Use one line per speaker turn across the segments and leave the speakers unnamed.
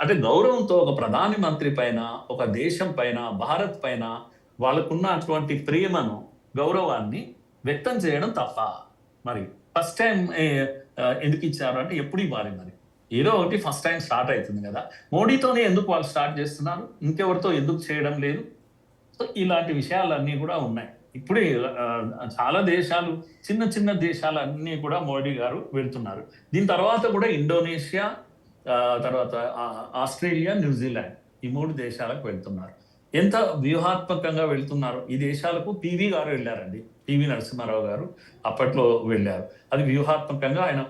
అంటే గౌరవంతో ఒక ప్రధాని మంత్రి పైన, ఒక దేశం పైన, భారత్ పైన వాళ్ళకున్న అటువంటి ప్రేమను, గౌరవాన్ని వ్యక్తం చేయడం తప్ప? మరి ఫస్ట్ టైమ్ ఎందుకు ఇచ్చారు అంటే ఎప్పుడు ఇవ్వాలి మరి? ఏదో ఒకటి ఫస్ట్ టైం స్టార్ట్ అవుతుంది కదా! మోడీతోనే ఎందుకు వాళ్ళు స్టార్ట్ చేస్తున్నారు? ఇంకెవరితో ఎందుకు చేయడం లేదు? సో ఇలాంటి విషయాలన్నీ కూడా ఉన్నాయి. ఇప్పుడే చాలా దేశాలు, చిన్న చిన్న దేశాలన్నీ కూడా మోడీ గారు వెళ్తున్నారు. దీని తర్వాత కూడా ఇండోనేషియా, తర్వాత ఆస్ట్రేలియా, న్యూజిలాండ్ ఈ 3 దేశాలకు వెళ్తున్నారు. ఎంత వ్యూహాత్మకంగా వెళ్తున్నారు. ఈ దేశాలకు పివి గారు వెళ్ళారండి. పివి నరసింహారావు గారు అప్పట్లో వెళ్ళారు. అది వ్యూహాత్మకంగా ఆయన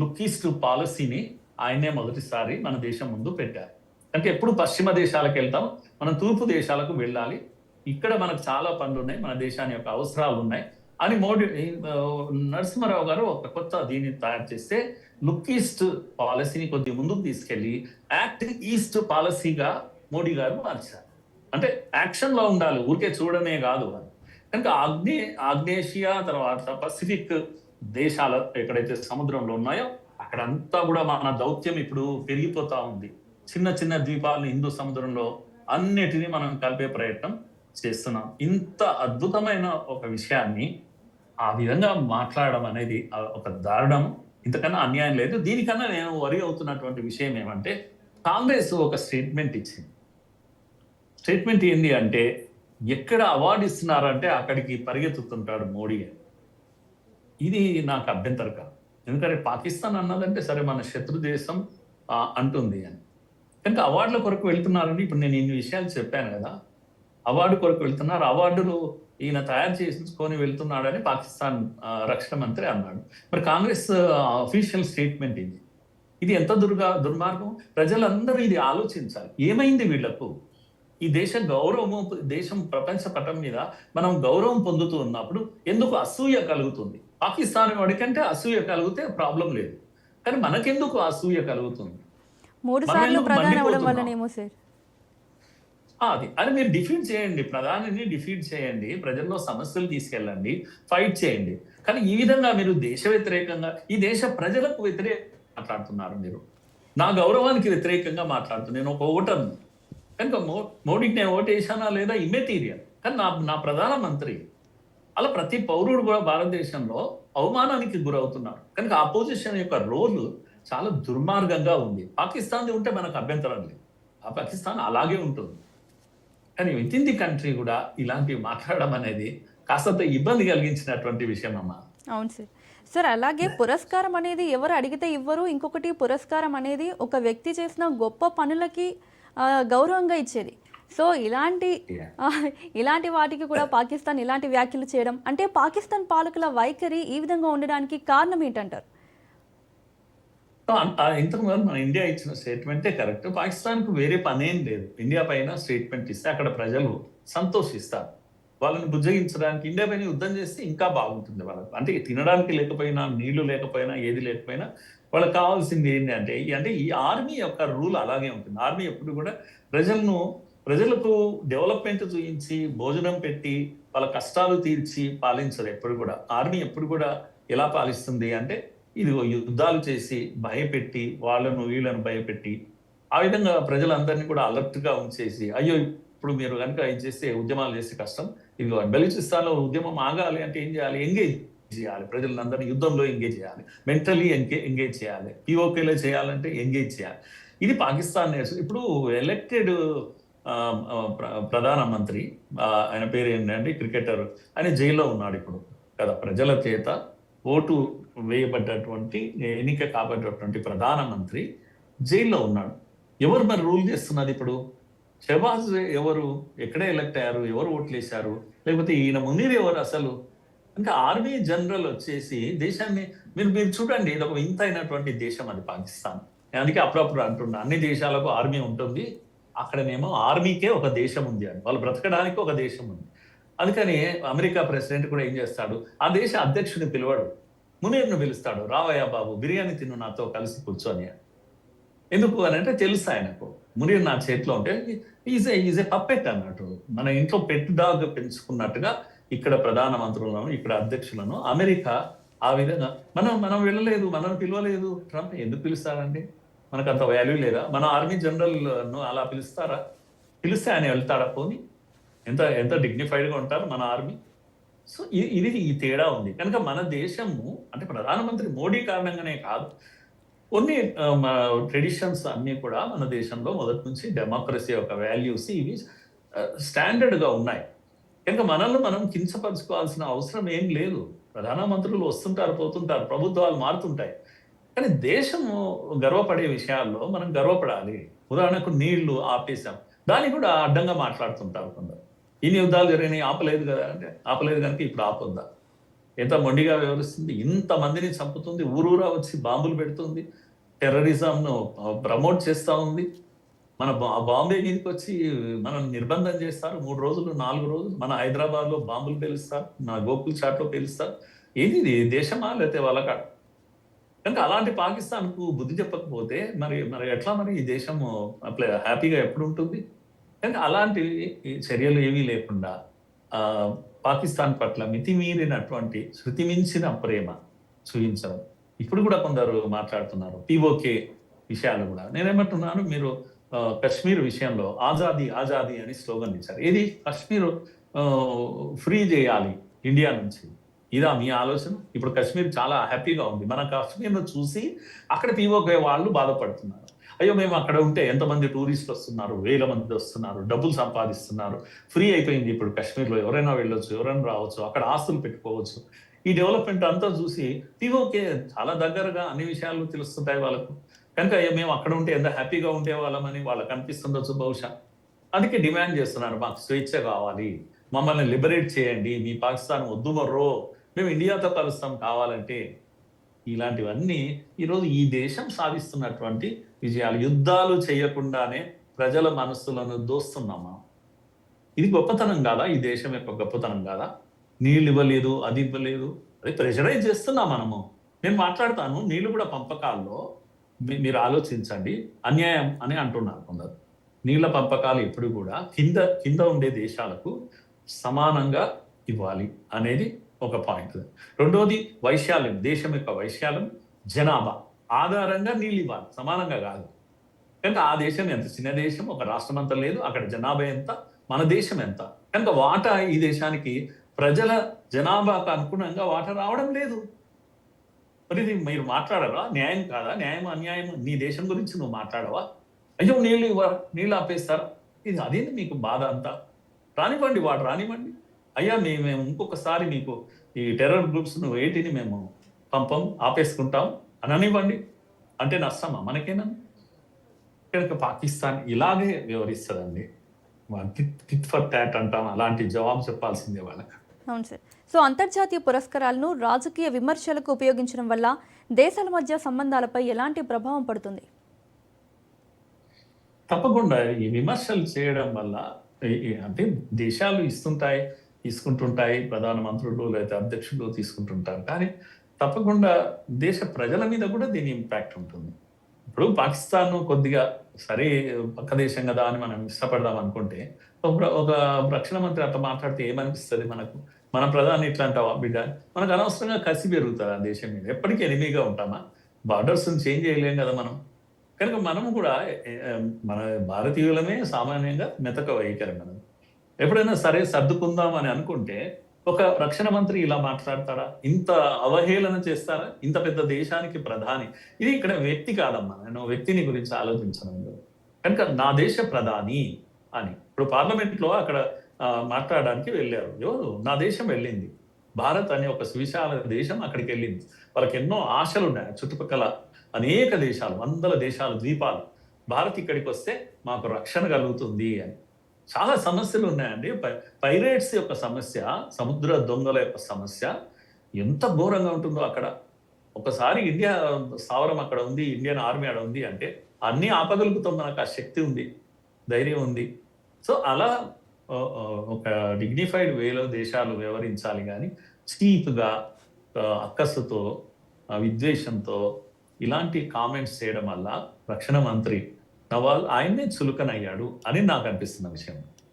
లుక్ ఈస్ట్ పాలసీని ఆయనే మొదటిసారి మన దేశం ముందు పెట్టారు. అంటే ఎప్పుడు పశ్చిమ దేశాలకు వెళ్తాం, మనం తూర్పు దేశాలకు వెళ్ళాలి. ఇక్కడ మనకు చాలా పనులున్నాయి, మన దేశాన్ని యొక్క అవసరాలు ఉన్నాయి అని మోడీ నరసింహారావు గారు ఒక కొత్త దీన్ని తయారు చేస్తే లుక్ ఈస్ట్ పాలసీని కొద్ది ముందుకు తీసుకెళ్లి యాక్ట్ ఈస్ట్ పాలసీగా మోడీ గారు మార్చారు. అంటే యాక్షన్ లో ఉండాలి, ఊరికే చూడనే కాదు అని. కనుక ఆగ్నేషియా తర్వాత పసిఫిక్ దేశాలు ఎక్కడైతే సముద్రంలో ఉన్నాయో అక్కడంతా కూడా మన దౌత్యం ఇప్పుడు పెరిగిపోతా ఉంది. చిన్న చిన్న ద్వీపాలను హిందూ సముద్రంలో అన్నిటినీ మనం కలిపే ప్రయత్నం చేస్తున్నాం. ఇంత అద్భుతమైన ఒక విషయాన్ని ఆ విధంగా మాట్లాడడం అనేది ఒక దారుణం. ఇంతకన్నా అన్యాయం లేదు. దీనికన్నా నేను వరి అవుతున్నటువంటి విషయం ఏమంటే, కాంగ్రెస్ ఒక స్టేట్మెంట్ ఇచ్చింది. స్టేట్మెంట్ ఏంది అంటే, ఎక్కడ అవార్డు ఇస్తున్నారంటే అక్కడికి పరిగెత్తుతుంటాడు మోడీ అని. ఇది నాకు అభ్యంతరం కాదు. ఎందుకంటే పాకిస్తాన్ అన్నదంటే సరే మన శత్రు దేశం అంటుంది అని. కనుక అవార్డుల కొరకు వెళ్తున్నారని ఇప్పుడు నేను ఇన్ని విషయాలు చెప్పాను కదా. అవార్డు కొరకు వెళ్తున్నారు, అవార్డులు ఈయన తయారు చేసుకొని వెళ్తున్నాడని పాకిస్తాన్ రక్షణ మంత్రి అన్నాడు. మరి కాంగ్రెస్ అఫీషియల్ స్టేట్మెంట్ ఇది. ఇది ఎంత దుర్మార్గం. ప్రజలందరూ ఇది ఆలోచించాలి. ఏమైంది వీళ్లకు? ఈ దేశ గౌరవము, దేశం ప్రపంచ పటం మీద మనం గౌరవం పొందుతూ ఉన్నప్పుడు ఎందుకు అసూయ కలుగుతుంది? పాకిస్తాన్ వాడికంటే అసూయ కలిగితే ప్రాబ్లం లేదు, కానీ మనకెందుకు అసూయ కలుగుతుంది?
3 సార్లు ప్రధాని అవడం వల్లనేమో సార్.
అది మీరు డిఫీట్ చేయండి, ప్రధానిని డిఫీట్ చేయండి, ప్రజల్లో సమస్యలు తీసుకెళ్ళండి, ఫైట్ చేయండి. కానీ ఈ విధంగా మీరు దేశ వ్యతిరేకంగా, ఈ దేశ ప్రజలకు వ్యతిరేకంగా మాట్లాడుతున్నారు. మీరు నా గౌరవానికి వ్యతిరేకంగా మాట్లాడుతున్నారు. నేను ఒక ఓటర్ని కనుక మోడీకి నేను ఓటు వేసానా లేదా ఇమ్మెటీరియల్, కానీ నా ప్రధానమంత్రి. అలా ప్రతి పౌరుడు కూడా భారతదేశంలో అవమానానికి గురవుతున్నారు. కనుక అపోజిషన్ యొక్క రోల్ చాలా దుర్మార్గంగా ఉంది. పాకిస్తాన్ది ఉంటే మనకు అభ్యంతరం లేదు, ఆ పాకిస్తాన్ అలాగే ఉంటుంది. కానీ విత్ ఇన్ ది కంట్రీ కూడా ఇలాంటివి మాట్లాడడం అనేది కాస్తంత ఇబ్బంది కలిగించినటువంటి విషయం అమ్మా.
అవును సార్. సార్ అలాగే పురస్కారం అనేది ఎవరు అడిగితే ఇవ్వరు. ఇంకొకటి పురస్కారం అనేది ఒక వ్యక్తి చేసిన గొప్ప పనులకి గౌరవంగా ఇచ్చేది. సో ఇలాంటి వాటికి కూడా పాకిస్తాన్ ఇలాంటి వ్యాఖ్యలు చేయడం అంటే పాకిస్తాన్ పాలకుల వైఖరి ఈ విధంగా ఉండడానికి కారణం ఏంటంటారు?
ఇంతకుముందు మన ఇండియా ఇచ్చిన స్టేట్మెంటే కరెక్ట్. పాకిస్తాన్కు వేరే పనేం లేదు. ఇండియా పైన స్టేట్మెంట్ ఇస్తే అక్కడ ప్రజలు సంతోషిస్తారు. వాళ్ళని బుజ్జగించడానికి ఇండియా పైన యుద్ధం చేస్తే ఇంకా బాగుంటుంది వాళ్ళకు. అంటే తినడానికి లేకపోయినా, నీళ్లు లేకపోయినా, ఏది లేకపోయినా వాళ్ళకి కావాల్సింది ఏంటి అంటే ఈ ఆర్మీ యొక్క రూల్ అలాగే ఉంటుంది. ఆర్మీ ఎప్పుడు కూడా ప్రజలకు డెవలప్మెంట్ చూపించి, భోజనం పెట్టి, వాళ్ళ కష్టాలు తీర్చి పాలించరు ఎప్పుడు కూడా. ఆర్మీ ఎప్పుడు కూడా ఎలా పాలిస్తుంది అంటే ఇదిగో యుద్ధాలు చేసి భయపెట్టి, వీళ్ళను భయపెట్టి, ఆ విధంగా ప్రజలందరినీ కూడా అలర్ట్ గా ఉంచేసి, అయ్యో ఇప్పుడు మీరు కనుక ఇది చేస్తే, ఉద్యమాలు చేస్తే కష్టం, ఇదిగో బెలూచిస్తాన్లో ఉద్యమం ఆగాలి అంటే ఏం చేయాలి? ఎంగేజ్ చేయాలి, ప్రజలందరినీ యుద్ధంలో ఎంగేజ్ చేయాలి, మెంటలీ ఎంగేజ్ చేయాలి, పిఓకేలో చేయాలంటే ఎంగేజ్ చేయాలి. ఇది పాకిస్తాన్ నేర్చు. ఇప్పుడు ఎలక్టెడ్ ప్రధానమంత్రి, ఆయన పేరు ఏంటంటే క్రికెటర్, ఆయన జైల్లో ఉన్నాడు ఇప్పుడు కదా. ప్రజల చేత ఓటు వేయబడ్డటువంటి, ఎన్నిక కాబడ్డటువంటి ప్రధానమంత్రి జైల్లో ఉన్నాడు. ఎవరు మరి రూల్ చేస్తున్నది ఇప్పుడు? షహబాజ్ ఎవరు? ఎక్కడ ఎలక్ట్ అయ్యారు? ఎవరు ఓట్లు వేశారు? లేకపోతే ఈయన మునీర్ ఎవరు అసలు? అంటే ఆర్మీ జనరల్ వచ్చేసి దేశాన్ని మీరు చూడండి, ఇది ఒక వింత అయినటువంటి దేశం అది పాకిస్తాన్. అందుకే అప్పుడప్పుడు అంటున్నా, అన్ని దేశాలకు ఆర్మీ ఉంటుంది, అక్కడనేమో ఆర్మీకే ఒక దేశం ఉంది అని, వాళ్ళు బ్రతకడానికి ఒక దేశం ఉంది. అందుకని అమెరికా ప్రెసిడెంట్ కూడా ఏం చేస్తాడు, ఆ దేశ అధ్యక్షుడిని పిలవడు, మునీర్ను పిలుస్తాడు, రావయ్యా బాబు బిర్యానీ తిను నాతో కలిసి కూర్చొని. ఎందుకు అని అంటే తెలుసు ఆయనకు, మునీర్ నా చేతిలో ఉంటే ఈజ్ ఏ పప్పెట్ అన్నట్టు. మన ఇంట్లో పెట్ డాగ్ పెంచుకున్నట్టుగా ఇక్కడ ప్రధానమంత్రులను, ఇక్కడ అధ్యక్షులను అమెరికా ఆ విధంగా మనం వెళ్ళలేదు, మనం పిలవలేదు. ట్రంప్ ఎందుకు పిలుస్తారండి? మనకు అంత వాల్యూ లేదా? మన ఆర్మీ జనరల్ను అలా పిలుస్తారా? పిలిస్తే ఆయన వెళ్తాడా పోనీ? ఎంత ఎంత డిగ్నిఫైడ్గా ఉంటారు మన ఆర్మీ. సో ఇది ఈ తేడా ఉంది కనుక మన దేశము అంటే ప్రధానమంత్రి మోడీ కారణంగానే కాదు, కొన్ని ట్రెడిషన్స్ అన్నీ కూడా మన దేశంలో మొదటి నుంచి డెమోక్రసీ యొక్క వాల్యూస్ ఇవి స్టాండర్డ్గా ఉన్నాయి కనుక మనల్ని మనం కించపరచుకోవాల్సిన అవసరం ఏం లేదు. ప్రధానమంత్రులు వస్తుంటారు పోతుంటారు, ప్రభుత్వాలు మారుతుంటాయి, కానీ దేశము గర్వపడే విషయాల్లో మనం గర్వపడాలి. ఉదాహరణకు నీళ్లు ఆపేశాం, దాన్ని కూడా అడ్డంగా మాట్లాడుతుంటారు కొందరు. ఇన్ని యుద్ధాలు జరిగినాయి ఆపలేదు కదా అంటే, ఆపలేదు కనుక ఇప్పుడు ఆపొద్దా? ఎంత మొండిగా వ్యవహరిస్తుంది, ఇంతమందిని చంపుతుంది, ఊరూరా వచ్చి బాంబులు పెడుతుంది, టెర్రరిజంను ప్రమోట్ చేస్తూ ఉంది. మన బాంబే మీదకి వచ్చి మనం నిర్బంధం చేస్తారు 3 రోజులు 4 రోజులు. మన హైదరాబాద్లో బాంబులు పేలుస్తారు, నా గోకుల్ చాట్లో పేలుస్తారు. ఇది దేశమా లేకపోతే వాళ్ళకా? కనుక అలాంటి పాకిస్తాన్కు బుద్ధి చెప్పకపోతే మరి మరి ఎట్లా మరి ఈ దేశము హ్యాపీగా ఎప్పుడు ఉంటుంది? కానీ అలాంటి చర్యలు ఏవీ లేకుండా పాకిస్తాన్ పట్ల మితిమీరినటువంటి శృతి మించిన ప్రేమ చూపించడం ఇప్పుడు కూడా కొందరు మాట్లాడుతున్నారు. పిఓకే విషయాలు కూడా నేనేమంటున్నాను, మీరు కశ్మీర్ విషయంలో ఆజాదీ ఆజాదీ అని స్లోగన్ ఇచ్చారు. ఏది కశ్మీర్ ఫ్రీ చేయాలి ఇండియా నుంచి, ఇదా మీ ఆలోచన? ఇప్పుడు కశ్మీర్ చాలా హ్యాపీగా ఉంది. మన కశ్మీర్ను చూసి అక్కడ పిఓకే వాళ్ళు బాధపడుతున్నారు. అయ్యో మేము అక్కడ ఉంటే ఎంతమంది టూరిస్టులు వస్తున్నారు, 1000 మంది వస్తున్నారు, డబ్బులు సంపాదిస్తున్నారు, ఫ్రీ అయిపోయింది ఇప్పుడు కశ్మీర్లో, ఎవరైనా వెళ్ళొచ్చు, ఎవరైనా రావచ్చు, అక్కడ ఆస్తులు పెట్టుకోవచ్చు. ఈ డెవలప్మెంట్ అంతా చూసి పిఓకే చాలా దగ్గరగా అన్ని విషయాలు తెలుస్తుంటాయి వాళ్ళకు. కనుక మేము అక్కడ ఉంటే ఎంత హ్యాపీగా ఉండేవాళ్ళమని వాళ్ళకి అనిపిస్తుండొచ్చు బహుశా. అందుకే డిమాండ్ చేస్తున్నారు, మాకు స్వేచ్ఛ కావాలి, మమ్మల్ని లిబరేట్ చేయండి, మీ పాకిస్తాన్ వద్దు మర్రో, మేము ఇండియాతో కలుస్తాం కావాలంటే. ఇలాంటివన్నీ ఈరోజు ఈ దేశం సాధిస్తున్నటువంటి విజయాలు. యుద్ధాలు చేయకుండానే ప్రజల మనస్సులను దోస్తున్నామా? ఇది గొప్పతనం కాదా? ఈ దేశం యొక్క గొప్పతనం కాదా? నీళ్ళు ఇవ్వలేదు, అది ఇవ్వలేదు, అది ప్రెషరైజ్ చేస్తున్నాం మనము. నేను మాట్లాడతాను, నీళ్ళు కూడా పంపకాల్లో మీరు ఆలోచించండి, అన్యాయం అని అంటున్నారు కొందరు. నీళ్ళ పంపకాలు ఎప్పుడు కూడా కింద ఉండే దేశాలకు సమానంగా ఇవ్వాలి అనేది ఒక పాయింట్. రెండోది వైశాల్యం, దేశం యొక్క వైశాల్యం, జనాభా ఆధారంగా నీళ్ళు ఇవ్వాలి, సమానంగా కాదు. కనుక ఆ దేశం ఎంత చిన్న దేశం, ఒక రాష్ట్రం అంతా లేదు, అక్కడ జనాభా ఎంత, మన దేశం ఎంత, కనుక వాటా ఈ దేశానికి ప్రజల జనాభాకు అనుగుణంగా వాటా రావడం లేదు. మరి ఇది మీరు మాట్లాడరా? న్యాయం కాదా? న్యాయం అన్యాయం నీ దేశం గురించి నువ్వు మాట్లాడవా? అయ్యో నీళ్ళు ఇవ్వరా, నీళ్ళు ఆపేస్తారా? ఇది అదేంటి మీకు బాధ అంతా? రానివ్వండి, వాడు రానివ్వండి. అయ్యా మేము ఇంకొకసారి మీకు ఈ టెర్రర్ గ్రూప్స్ను వేటిని మేము పంపం ఆపేసుకుంటాం అని అనివ్వండి. అంటే నష్టమా మనకేనా? కనుక పాకిస్తాన్ ఇలాగే వ్యవహరిస్తుందండి. టిట్ ఫర్ టాట్ అంటాం, అలాంటి జవాబు చెప్పాల్సిందే వాళ్ళకి.
అవును సార్. సో అంతర్జాతీయ పురస్కారాలను రాజకీయ విమర్శలకు ఉపయోగించడం వల్ల దేశాల మధ్య సంబంధాలపై ఎలాంటి ప్రభావం పడుతుంది?
తప్పకుండా ఈ విమర్శలు చేయడం వల్ల అంటే దేశాలు తీసుకుంటుంటాయి, ప్రధానమంత్రులు లేదా అధ్యక్షులు తీసుకుంటుంటారు, కానీ తప్పకుండా దేశ ప్రజల మీద కూడా దీని ఇంపాక్ట్ ఉంటుంది. ఇప్పుడు పాకిస్తాన్ కొద్దిగా సరే పక్క దేశం కదా అని మనం ఇష్టపడదాం అనుకుంటే, ఒక రక్షణ మంత్రి అట్లా మాట్లాడితే ఏమనిపిస్తుంది మనకు? మన ప్రధాని ఇట్లా అంటావా బిడ్డ? మనకు అనవసరంగా కసి పెరుగుతుంది ఆ దేశం మీద. ఎప్పటికీ ఎనిమిగా ఉంటామా? బార్డర్స్ని చేంజ్ చేయలేం కదా మనం. కనుక మనము కూడా మన భారతీయులమే సామాన్యంగా మెతక వైఖరి మనం. ఎప్పుడైనా సరే సర్దుకుందాం అని అనుకుంటే ఒక రక్షణ మంత్రి ఇలా మాట్లాడతారా? ఇంత అవహేళన చేస్తారా? ఇంత పెద్ద దేశానికి ప్రధాని. ఇది ఇక్కడ వ్యక్తి కాదమ్మా, నేను వ్యక్తిని గురించి ఆలోచించను. కనుక నా దేశ ప్రధాని అని ఇప్పుడు పార్లమెంట్లో అక్కడ మాట్లాడడానికి వెళ్ళారు. ఎవరు? నా దేశం వెళ్ళింది. భారత్ అనే ఒక సువిశాల దేశం అక్కడికి వెళ్ళింది. వాళ్ళకి ఎన్నో ఆశలు ఉన్నాయి, చుట్టుపక్కల అనేక దేశాలు, వందల దేశాలు, ద్వీపాలు. భారత్ ఇక్కడికి వస్తే మాకు రక్షణ కలుగుతుంది అని. చాలా సమస్యలు ఉన్నాయండి. పైరేట్స్ యొక్క సమస్య, సముద్ర దొంగల యొక్క సమస్య ఎంత ఘోరంగా ఉంటుందో అక్కడ. ఒకసారి ఇండియా స్థావరం అక్కడ ఉంది, ఇండియన్ ఆర్మీ అక్కడ ఉంది అంటే అన్ని ఆపగలుగుతాం, మనకు ఆ శక్తి ఉంది, ధైర్యం ఉంది. సో అలా ఒక డిగ్నిఫైడ్ వేలో దేశాలు వ్యవహరించాలి, కానీ చీప్గా అక్కసుతో విద్వేషంతో ఇలాంటి కామెంట్స్ చేయడం వల్ల రక్షణ మంత్రి నవాల్ ఆయన్నే చులకనయ్యాడు అని నాకు అనిపిస్తున్న విషయం.